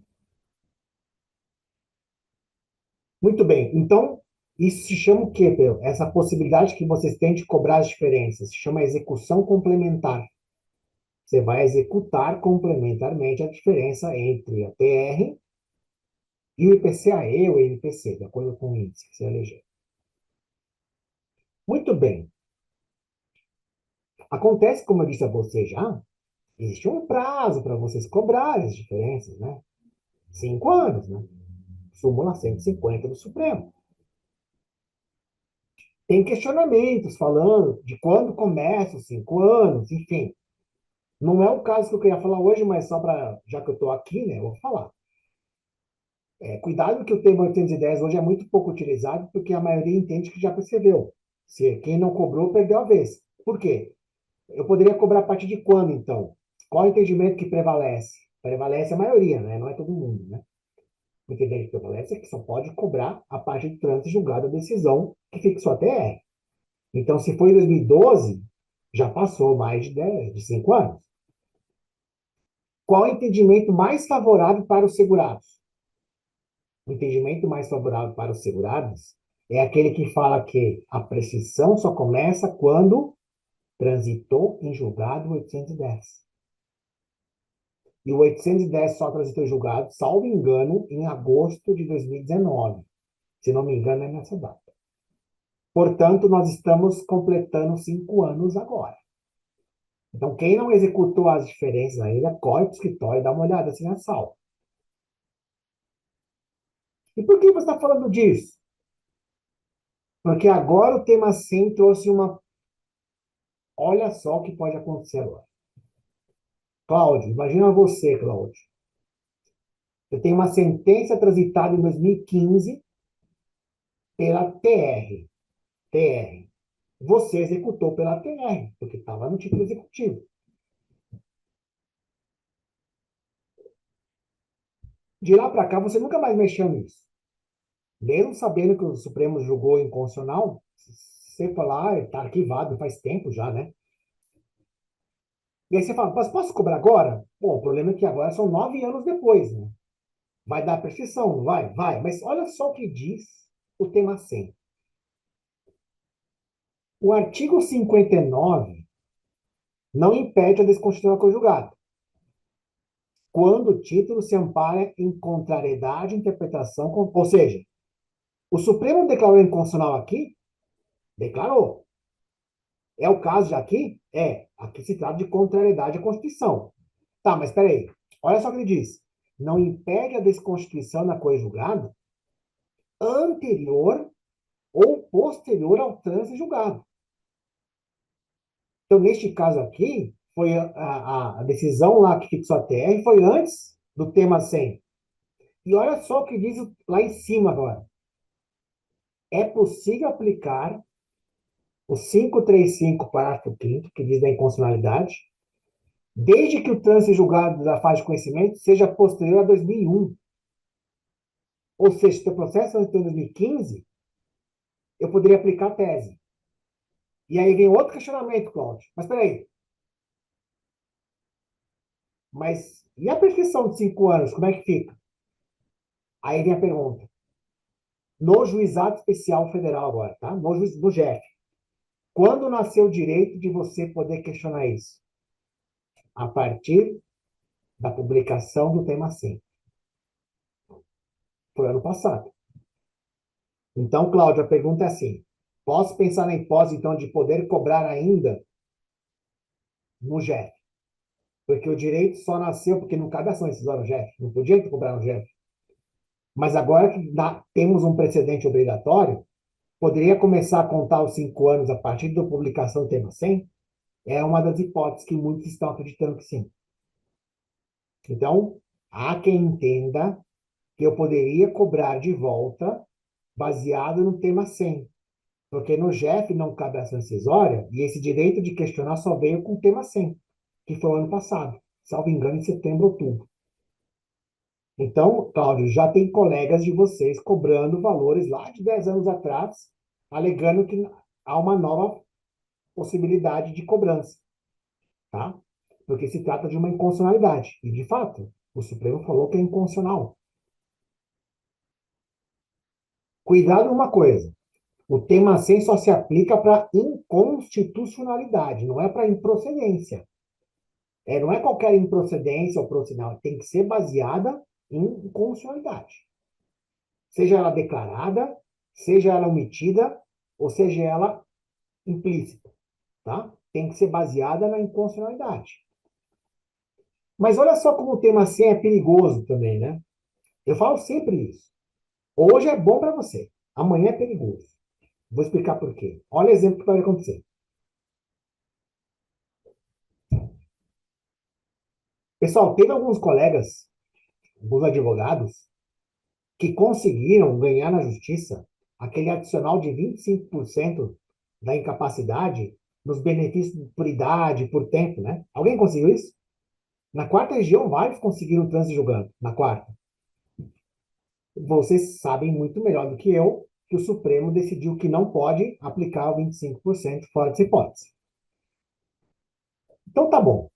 Muito bem. Então, Isso se chama o quê, Pedro? Essa possibilidade que vocês têm de cobrar as diferenças se chama execução complementar. Você vai executar complementarmente a diferença entre a TR e o IPCAE ou INPC, de acordo com o índice que você eleger. Muito bem. Acontece, como eu disse a você já, existe um prazo para vocês cobrarem as diferenças, né? 5 anos, né? Súmula 150 do Supremo. Tem questionamentos falando de quando começa os 5 anos, enfim. Não é o caso que eu queria falar hoje, mas só para, já que eu estou aqui, né, eu vou falar. Cuidado que o termo 810 hoje é muito pouco utilizado, porque a maioria entende que já percebeu. Se quem não cobrou, perdeu a vez. Por quê? Eu poderia cobrar a partir de quando, então? Qual é o entendimento que prevalece? Prevalece a maioria, né? Não é todo mundo, né? O entendimento que prevalece é que só pode cobrar a partir de trânsito julgado a decisão que fixou a TR. Então, se foi em 2012, já passou mais de 5 anos. Qual é o entendimento mais favorável para os segurados? O entendimento mais favorável para os segurados é aquele que fala que a prescrição só começa quando transitou em julgado 810. E o 810 só transitou em julgado, salvo engano, em agosto de 2019. Se não me engano, é nessa data. Portanto, nós estamos completando 5 anos agora. Então, quem não executou as diferenças ainda, corre para o escritório e dá uma olhada assim na sala. E por que você está falando disso? Porque agora o tema 100 trouxe uma. Olha só o que pode acontecer agora. Cláudio, imagina você, Cláudio. Você tem uma sentença transitada em 2015 pela TR. TR. Você executou pela TR, porque estava no título executivo. De lá para cá, você nunca mais mexeu nisso. Mesmo sabendo que o Supremo julgou inconstitucional, você fala, está arquivado faz tempo já, né? E aí você fala, mas posso cobrar agora? Bom, o problema é que agora são 9 anos depois, né? Vai dar prescrição, não vai? Vai. Mas olha só o que diz o tema 100. O artigo 59 não impede a desconstituição conjugada, quando o título se ampara em contrariedade à interpretação, ou seja, o Supremo declarou inconstitucional aqui? Declarou. É o caso de aqui? É. Aqui se trata de contrariedade à Constituição. Tá, mas espera aí. Olha só o que ele diz. Não impede a desconstituição na coisa julgada anterior ou posterior ao trânsito julgado. Então, neste caso aqui, foi a decisão lá que fixou a TR foi antes do tema 100. E olha só o que diz lá em cima agora. É possível aplicar o 535, parágrafo 5º, que diz da inconstitucionalidade, desde que o trânsito julgado da fase de conhecimento seja posterior a 2001. Ou seja, se o processo foi em 2015, eu poderia aplicar a tese. E aí vem outro questionamento, Cláudio. Mas peraí. Mas e a prescrição de 5 anos, como é que fica? Aí vem a pergunta. No Juizado Especial Federal agora, tá? No JEF. Quando nasceu o direito de você poder questionar isso? A partir da publicação do tema 100. Foi ano passado. Então, Cláudio, a pergunta é assim. Posso pensar na hipótese, então, de poder cobrar ainda no JEF? Porque o direito só nasceu porque não cabe ação rescisória no JEF. Não podia cobrar no JEF. Mas agora que temos um precedente obrigatório, poderia começar a contar os 5 anos a partir da publicação do tema 100? É uma das hipóteses que muitos estão acreditando que sim. Então, há quem entenda que eu poderia cobrar de volta baseado no tema 100. Porque no JEF não cabe ação rescisória e esse direito de questionar só veio com o tema 100, que foi o ano passado, salvo engano, em setembro, outubro. Então, Cláudio, já tem colegas de vocês cobrando valores lá de 10 anos atrás, alegando que há uma nova possibilidade de cobrança, tá? Porque se trata de uma inconstitucionalidade. E, de fato, o Supremo falou que é inconstitucional. Cuidado com uma coisa. O tema 100 só se aplica para inconstitucionalidade, não é para improcedência. Não é qualquer improcedência ou procedência, tem que ser baseada em constitucionalidade. Seja ela declarada, seja ela omitida, ou seja ela implícita, tá? Tem que ser baseada na inconstitucionalidade. Mas olha só como o tema 100 é perigoso também, né? Eu falo sempre isso. Hoje é bom para você, amanhã é perigoso. Vou explicar por quê. Olha o exemplo que vai acontecer. Pessoal, teve alguns colegas, alguns advogados, que conseguiram ganhar na justiça aquele adicional de 25% da incapacidade nos benefícios por idade, por tempo, né? Alguém conseguiu isso? Na quarta região, vários conseguiram trânsito julgando, na quarta. Vocês sabem muito melhor do que eu que o Supremo decidiu que não pode aplicar o 25% fora dessa hipótese. Então tá bom.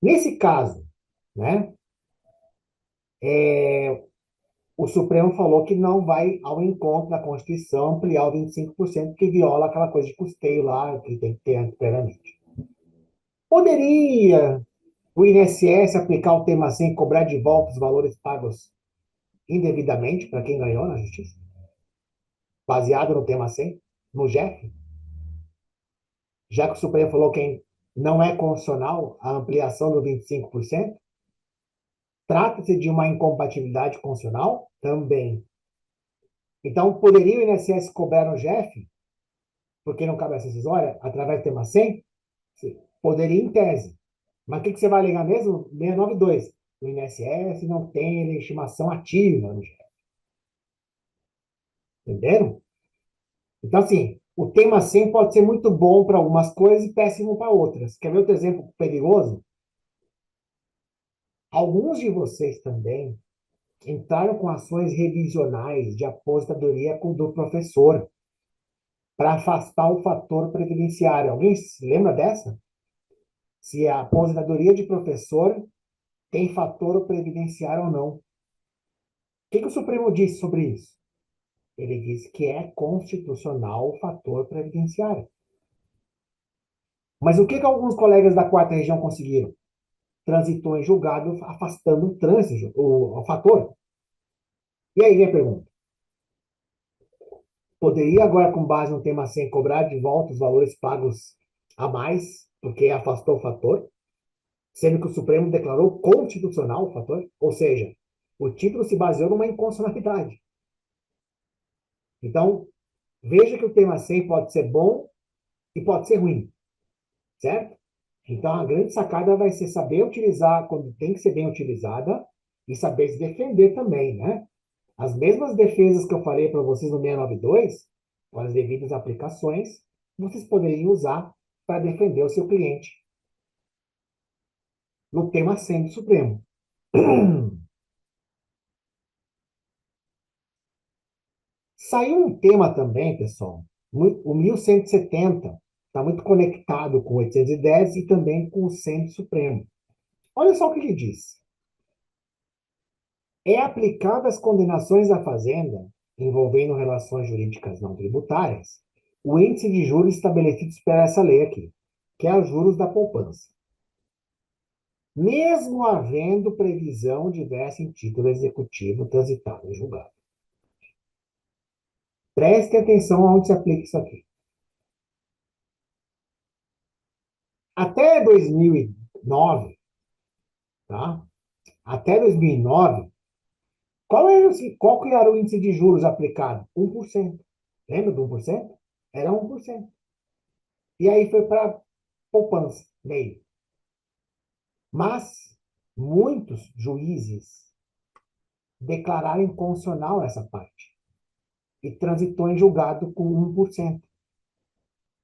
Nesse caso, né, o Supremo falou que não vai ao encontro da Constituição ampliar o 25%, que viola aquela coisa de custeio lá, que tem que ter previamente. Poderia o INSS aplicar o tema sem cobrar de volta os valores pagos indevidamente para quem ganhou na justiça? Baseado no tema 100, no JEF? Já que o Supremo falou que não é constitucional a ampliação do 25%, trata-se de uma incompatibilidade constitucional? Também. Então, poderia o INSS cobrar no JEF, porque não cabe essa decisória, através do tema 100? Poderia em tese. Mas o que você vai alegar mesmo? 692. O INSS não tem legitimação ativa no JEF. Entenderam? Então, assim, o tema 100 pode ser muito bom para algumas coisas e péssimo para outras. Quer ver outro exemplo perigoso? Alguns de vocês também entraram com ações revisionais de aposentadoria do professor para afastar o fator previdenciário. Alguém se lembra dessa? Se a aposentadoria de professor tem fator previdenciário ou não. O que o Supremo disse sobre isso? Ele disse que é constitucional o fator previdenciário. Mas o que alguns colegas da quarta região conseguiram? Transitou em julgado afastando o trânsito, o fator. E aí vem a pergunta. Poderia agora, com base no tema 100, cobrar de volta os valores pagos a mais, porque afastou o fator, sendo que o Supremo declarou constitucional o fator? Ou seja, o título se baseou numa inconstitucionalidade. Então, veja que o tema 100 pode ser bom e pode ser ruim, certo? Então, a grande sacada vai ser saber utilizar quando tem que ser bem utilizada e saber se defender também, né? As mesmas defesas que eu falei para vocês no 692, com as devidas aplicações, vocês poderiam usar para defender o seu cliente no tema 100 do Supremo. Saiu um tema também, pessoal, o 1170 está muito conectado com o 810 e também com o 100 do Supremo. Olha só o que ele diz. É aplicado às condenações da Fazenda envolvendo relações jurídicas não tributárias o índice de juros estabelecido por essa lei aqui, que é os juros da poupança. Mesmo havendo previsão diversa em título executivo transitado em julgado. Preste atenção aonde se aplica isso aqui. Até 2009, tá? Até 2009, qual que era o índice de juros aplicado? 1%. Lembra do 1%? Era 1%. E aí foi para poupança, meio. Mas muitos juízes declararam inconstitucional essa parte e transitou em julgado com 1%.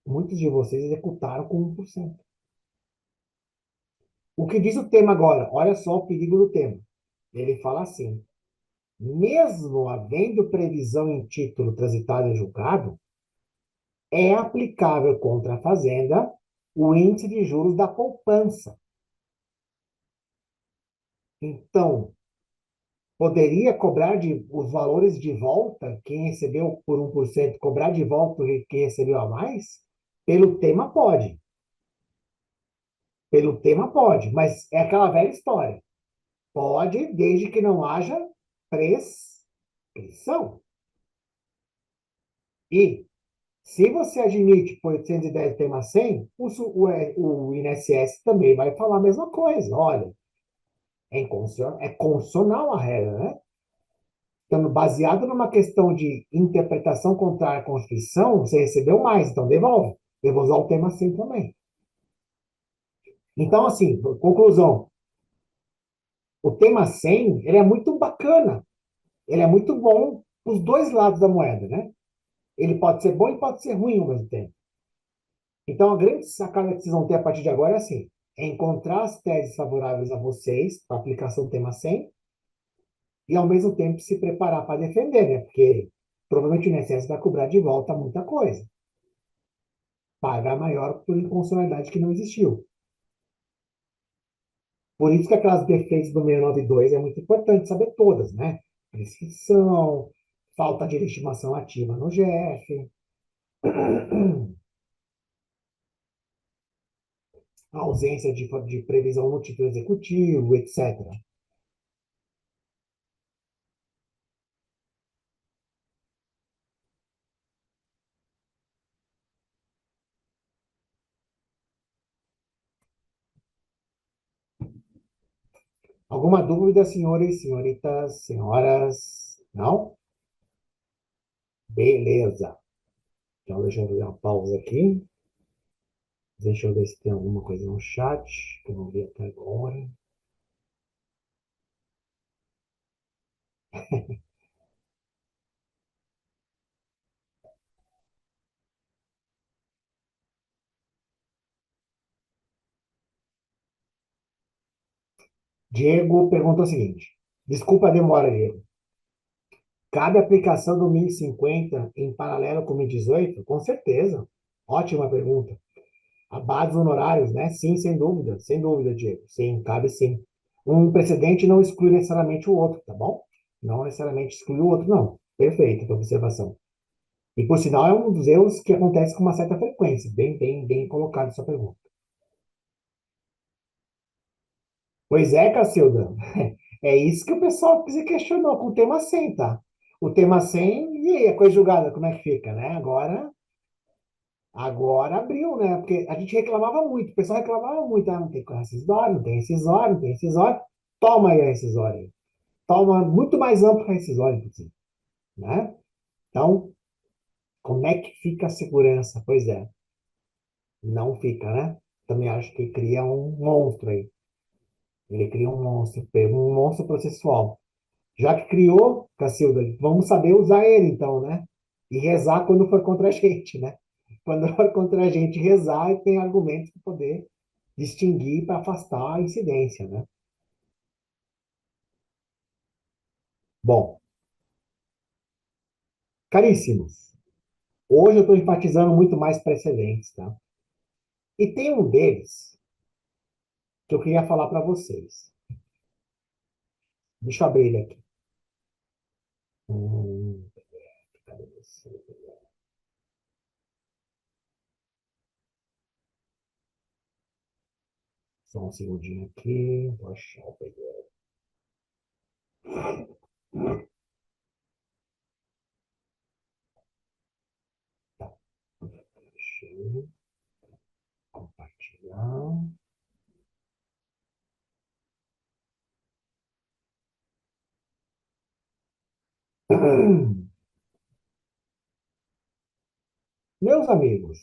Muitos de vocês executaram com 1%. O que diz o tema agora? Olha só o perigo do tema. Ele fala assim: mesmo havendo previsão em título transitado em julgado, é aplicável contra a Fazenda o índice de juros da poupança. Então, Poderia cobrar os valores de volta, quem recebeu por 1%, cobrar de volta quem recebeu a mais? Pelo tema pode. Pelo tema pode, mas é aquela velha história. Pode, desde que não haja prescrição. E, se você admite por 810 tema 100, o INSS também vai falar a mesma coisa. Olha, é constitucional a regra, né? Então, baseado numa questão de interpretação contrária à Constituição, você recebeu mais, então devolve. Eu vou usar o tema 100 também. Então, assim, conclusão. O tema 100, ele é muito bacana. Ele é muito bom os dois lados da moeda, né? Ele pode ser bom e pode ser ruim ao mesmo tempo. Então, a grande sacada que vocês vão ter a partir de agora é assim, é encontrar as teses favoráveis a vocês, para a aplicação do tema 100, e ao mesmo tempo se preparar para defender, né? Porque provavelmente o INSS vai cobrar de volta muita coisa. Pagar maior por inconstitucionalidade que não existiu. Por isso que aquelas defesas do 692 é muito importante saber todas, né? Prescrição, falta de legitimação ativa no GF, a ausência de previsão no título executivo, etc. Alguma dúvida, senhores, senhoritas, senhoras? Não? Beleza. Então, deixa eu fazer uma pausa aqui. Deixa eu ver se tem alguma coisa no chat, que eu não vi até agora. Diego perguntou o seguinte: desculpa a demora, Diego. Cabe aplicação do 1050 em paralelo com o 1018? Com certeza. Ótima pergunta. A base dos honorários, né? Sim, sem dúvida, Diego. Sim, cabe sim. Um precedente não exclui necessariamente o outro, tá bom? Não necessariamente exclui o outro, não. Perfeito, a observação. E, por sinal, é um dos erros que acontece com uma certa frequência. Bem colocado essa pergunta. Pois é, Cacilda. É isso que o pessoal se questionou com o tema 100, tá? O tema 100, e aí, a coisa julgada, como é que fica, né? Agora abriu, né? Porque a gente reclamava muito, o pessoal reclamava muito, não tem rescisório, não tem rescisório, não tem rescisório. Toma aí a rescisório. Toma muito mais amplo que a rescisório, inclusive, né? Então, como é que fica a segurança? Pois é, não fica, né? Também acho que cria um monstro aí. Ele cria um monstro processual. Já que criou, Cacilda, vamos saber usar ele então, né? E rezar quando for contra a gente, né? Quando for contra a gente, rezar e tem argumentos para poder distinguir para afastar a incidência, né? Bom, caríssimos, hoje eu estou enfatizando muito mais precedentes, tá? E tem um deles que eu queria falar para vocês. Deixa eu abrir ele aqui. Cadê você? Só um segundinho aqui. Vou achar o PDF. Deixa eu compartilhar. Meus amigos,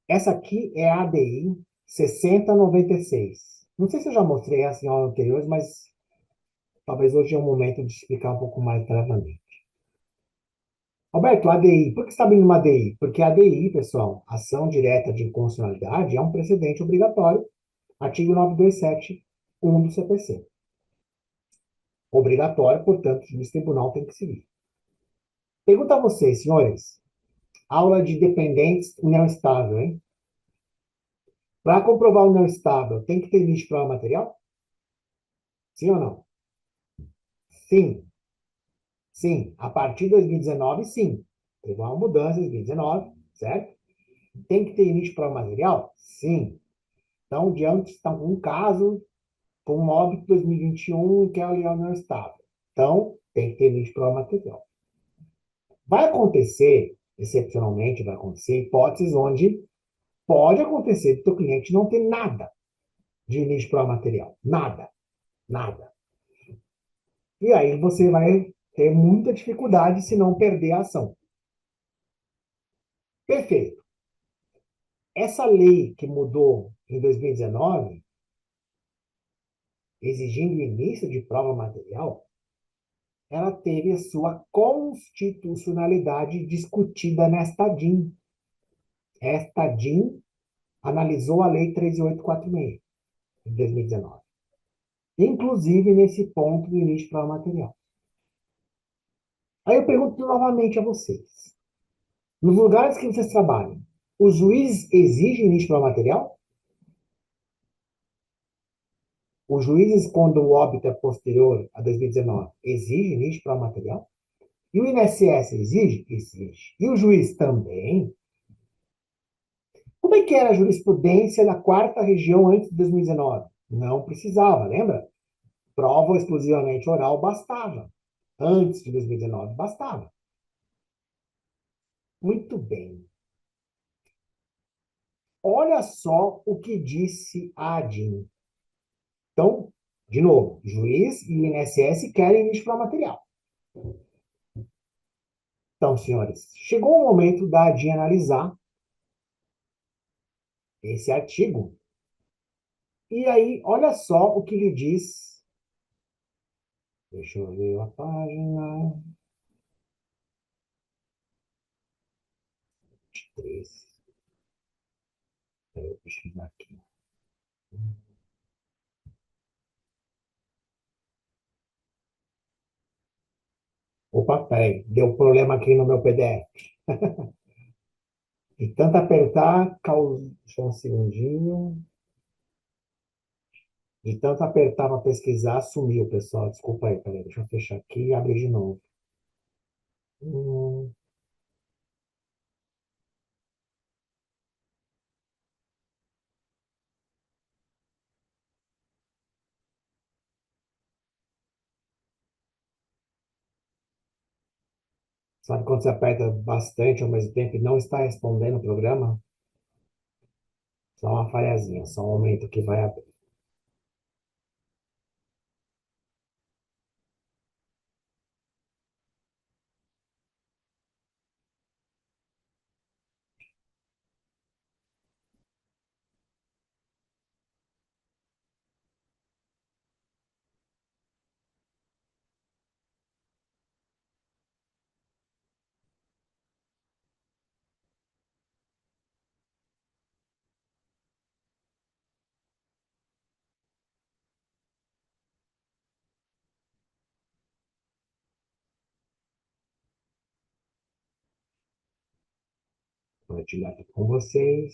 essa aqui é a ADI 6096. Não sei se eu já mostrei essa em aulas anteriores, mas talvez hoje é o momento de explicar um pouco mais claramente. Alberto, ADI. Por que você está abrindo uma ADI? Porque a ADI, pessoal, ação direta de inconstitucionalidade, é um precedente obrigatório, artigo 927(1) do CPC. Obrigatório, portanto, o juiz tribunal tem que seguir. Pergunta a vocês, senhores. Aula de dependentes união estável, hein? Para comprovar o não estável, tem que ter limite de prova material? Sim ou não? Sim. Sim. A partir de 2019, sim. Teve uma mudança em 2019, certo? Tem que ter limite de prova material? Sim. Então, diante está um caso com um óbito 2021 e que a leão não estável. Então, tem que ter limite de prova material. Vai acontecer, excepcionalmente vai acontecer, hipóteses onde pode acontecer do teu cliente não ter nada de limite de prova material. Nada. Nada. E aí você vai ter muita dificuldade se não perder a ação. Perfeito. Essa lei que mudou em 2019, exigindo início de prova material, ela teve a sua constitucionalidade discutida nesta DIN. Esta DIN analisou a Lei 13.846, de 2019. Inclusive nesse ponto do início de prova material. Aí eu pergunto novamente a vocês. Nos lugares que vocês trabalham, o juiz exige início de prova material? Os juízes, quando o óbito é posterior a 2019, exigem início de prova material? E o INSS exige? Exige. E o juiz também? Como é que era a jurisprudência da quarta região antes de 2019? Não precisava, lembra? Prova exclusivamente oral bastava. Antes de 2019, bastava. Muito bem. Olha só o que disse a ADIM. Então, de novo, juiz e INSS querem início para material. Então, senhores, chegou o momento da ADIM analisar esse artigo. E aí, olha só o que lhe diz. Deixa eu ver a página 3. Deixa eu pesquisar aqui. Opa, peraí, deu problema aqui no meu PDF. De tanto apertar, só um segundinho. De tanto apertar para pesquisar, sumiu, pessoal. Desculpa aí, peraí, deixa eu fechar aqui e abrir de novo. Hum, sabe quando você aperta bastante ao mesmo tempo e não está respondendo o programa? Só uma falhazinha, só um momento que vai abrir. Vou compartilhar aqui com vocês.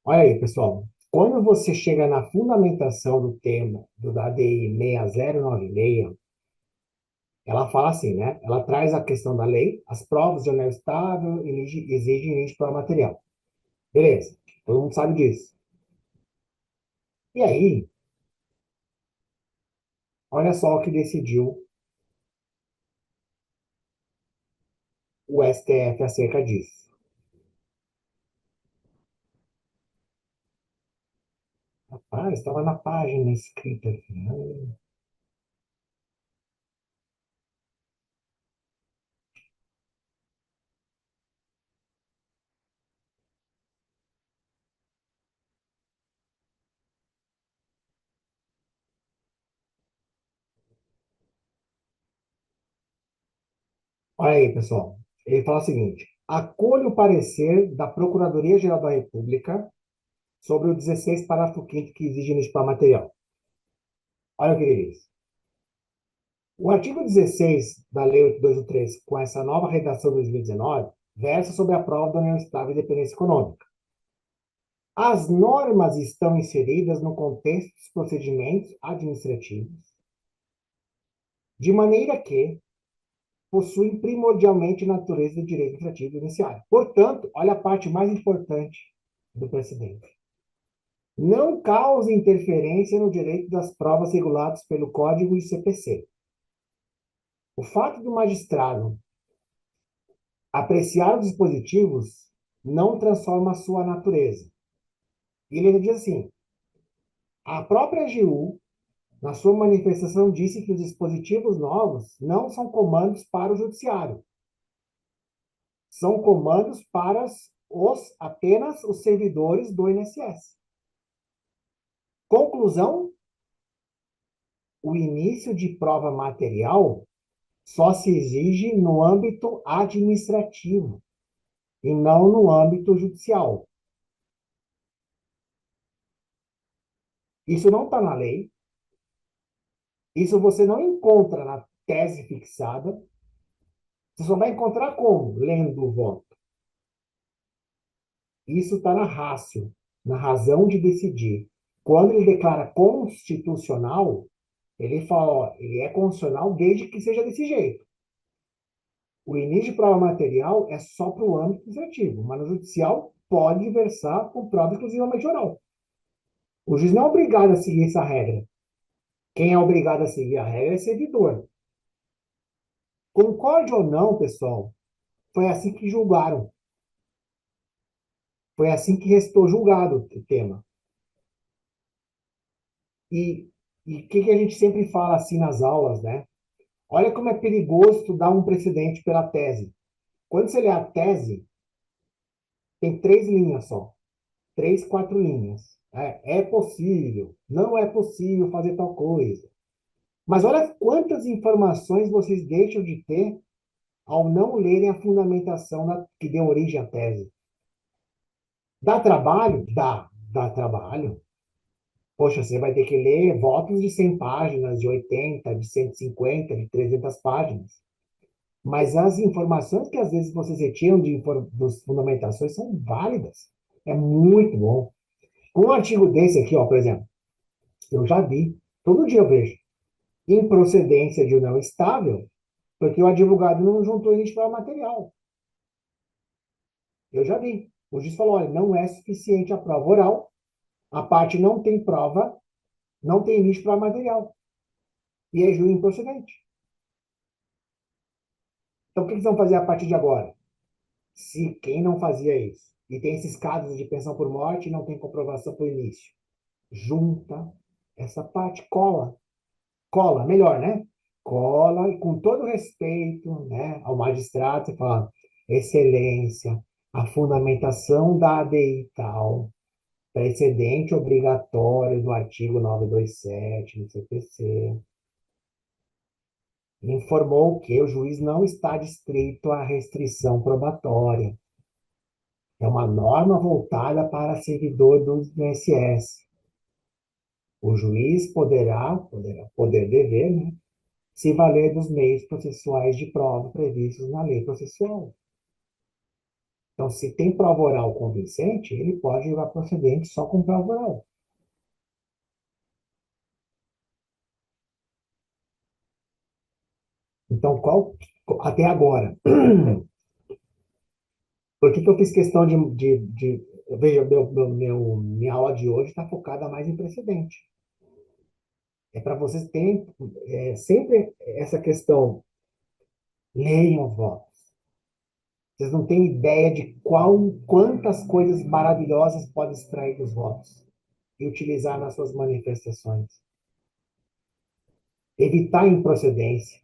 Olha aí, pessoal. Quando você chega na fundamentação do tema do ADI 6096, ela fala assim, né? Ela traz a questão da lei, as provas de anel estável exigem limite para o material. Beleza, todo mundo sabe disso. E aí, olha só o que decidiu o STF acerca disso. Rapaz, estava na página escrita aqui. Olha aí, pessoal. Ele fala o seguinte: acolho o parecer da Procuradoria-Geral da República sobre o 16, parágrafo 5º, que exige limite para material. Olha o que ele diz. O artigo 16 da Lei 8.213, com essa nova redação de 2019, versa sobre a prova da união estável e dependência econômica. As normas estão inseridas no contexto dos procedimentos administrativos, de maneira que possuem primordialmente natureza de direito administrativo inicial. Portanto, olha a parte mais importante do precedente. Não causa interferência no direito das provas reguladas pelo Código e CPC. O fato do magistrado apreciar os dispositivos não transforma a sua natureza. E ele diz assim, a própria AGU, na sua manifestação, disse que os dispositivos novos não são comandos para o judiciário. São comandos para apenas os servidores do INSS. Conclusão, o início de prova material só se exige no âmbito administrativo e não no âmbito judicial. Isso não está na lei. Isso você não encontra na tese fixada. Você só vai encontrar como? Lendo o voto. Isso está na ratio, na razão de decidir. Quando ele declara constitucional, ele fala, ó, ele é constitucional desde que seja desse jeito. O início de prova material é só para o âmbito administrativo, mas no judicial pode versar com prova exclusivamente oral. O juiz não é obrigado a seguir essa regra. Quem é obrigado a seguir a regra é servidor. Concorde ou não, pessoal, foi assim que julgaram. Foi assim que restou julgado o tema. E o que a gente sempre fala assim nas aulas, né? Olha como é perigoso estudar um precedente pela tese. Quando você lê a tese, tem 3 linhas só. 3, 4 linhas. É possível, não é possível fazer tal coisa. Mas olha quantas informações vocês deixam de ter ao não lerem a fundamentação que deu origem à tese. Dá trabalho? Dá trabalho. Poxa, você vai ter que ler votos de 100 páginas, de 80, de 150, de 300 páginas. Mas as informações que às vezes vocês retiram das fundamentações são válidas. É muito bom. Um artigo desse aqui, ó, por exemplo, eu já vi, todo dia eu vejo, improcedência de união estável, porque o advogado não juntou isso para o material. Eu já vi. O juiz falou, olha, não é suficiente a prova oral, a parte não tem prova, não tem lixo para material. E é juiz improcedente. Então, o que eles vão fazer a partir de agora? Se quem não fazia isso, e tem esses casos de pensão por morte e não tem comprovação por início, junta essa parte, cola, melhor, né? Cola, e com todo respeito, né, ao magistrado, você fala, excelência, a fundamentação da ADI tal, precedente obrigatório do artigo 927 do CPC, informou que o juiz não está distrito à restrição probatória. É uma norma voltada para servidor do INSS. O juiz poder dever, né, se valer dos meios processuais de prova previstos na lei processual. Então, se tem prova oral convincente, ele pode julgar procedente só com prova oral. Então, até agora, por que eu fiz questão veja, minha aula de hoje está focada mais em precedente. É para vocês terem sempre essa questão, leiam os votos. Vocês não têm ideia de quantas coisas maravilhosas podem extrair dos votos e utilizar nas suas manifestações. Evitar improcedência.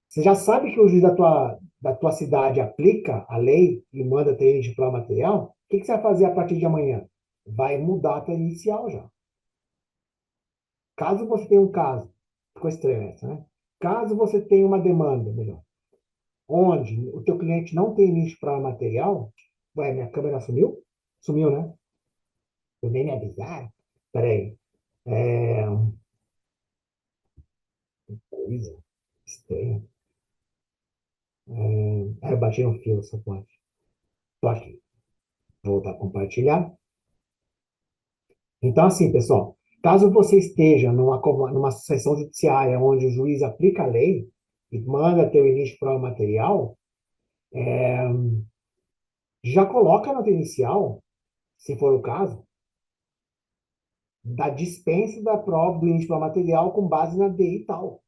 Você já sabe que o juiz da tua cidade aplica a lei e manda ter de prova material? O que você vai fazer a partir de amanhã? Vai mudar a tua inicial já. Caso você tenha um caso, ficou estranho essa, né? Caso você tenha uma demanda, melhor, onde o teu cliente não tem início para material, ué, minha câmera sumiu? Sumiu, né? Eu nem me avisaram. Peraí. Estranho. Eu bati no fio, só pode. Tô aqui. Vou voltar a compartilhar. Então, assim, pessoal, caso você esteja numa sessão judiciária onde o juiz aplica a lei e manda ter o início de prova material, já coloca a nota inicial, se for o caso, da dispensa da prova do início de prova material com base na DI e tal.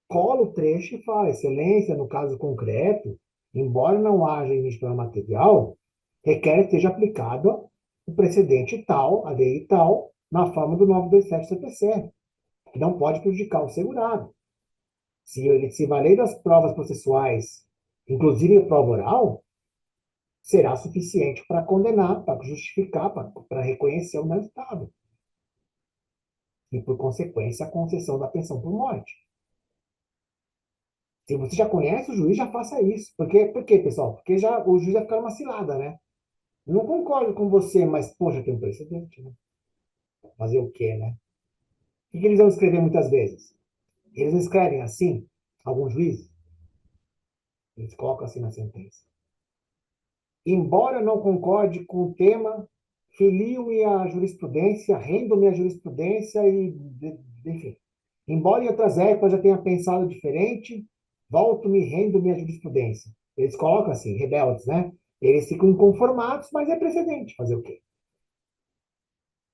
Cola o trecho e fala, excelência, no caso concreto, embora não haja início de prova material, requer que esteja aplicado o precedente tal, a DI tal, na forma do 927 CPC, que não pode prejudicar o segurado. Se ele se valer das provas processuais, inclusive a prova oral, será suficiente para condenar, para justificar, para reconhecer o resultado. E, por consequência, a concessão da pensão por morte. Se você já conhece o juiz, já faça isso. Por quê, pessoal? Porque já, o juiz vai ficar numa cilada, né? Eu não concordo com você, mas, poxa, tem um precedente, né? Fazer o quê, né? O que eles vão escrever muitas vezes? Eles escrevem assim, alguns juízes, eles colocam assim na sentença. Embora eu não concorde com o tema, filio-me à jurisprudência, rendo-me à jurisprudência e, enfim. Embora em outras épocas eu tenha pensado diferente, volto-me, rendo-me à jurisprudência. Eles colocam assim, rebeldes, né? Eles ficam inconformados, mas é precedente. Fazer o quê?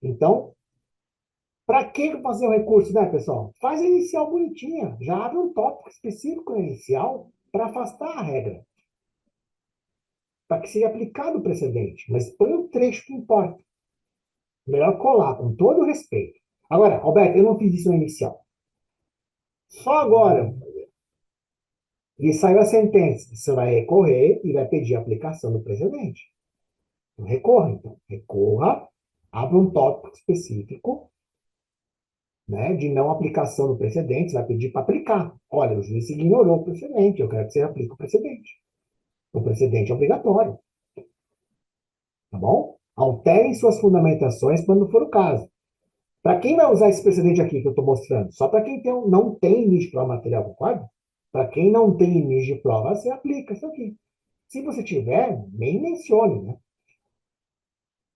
Então, para que fazer o recurso, né, pessoal? Faz a inicial bonitinha. Já abre um tópico específico na inicial para afastar a regra. Para que seja aplicado o precedente. Mas põe o trecho que importa. Melhor colar, com todo o respeito. Agora, Alberto, eu não fiz isso na inicial. Só agora. E saiu a sentença. Você vai recorrer e vai pedir a aplicação do precedente. Então, recorra, então. Recorra, abre um tópico específico, né, de não aplicação do precedente, você vai pedir para aplicar. Olha, o juiz ignorou o precedente, eu quero que você aplique o precedente. O precedente é obrigatório. Tá bom? Alterem suas fundamentações quando for o caso. Para quem vai usar esse precedente aqui que eu estou mostrando? Só para quem não tem início de prova material, concorda? Para quem não tem início de prova, você aplica isso aqui. Se você tiver, nem mencione, né?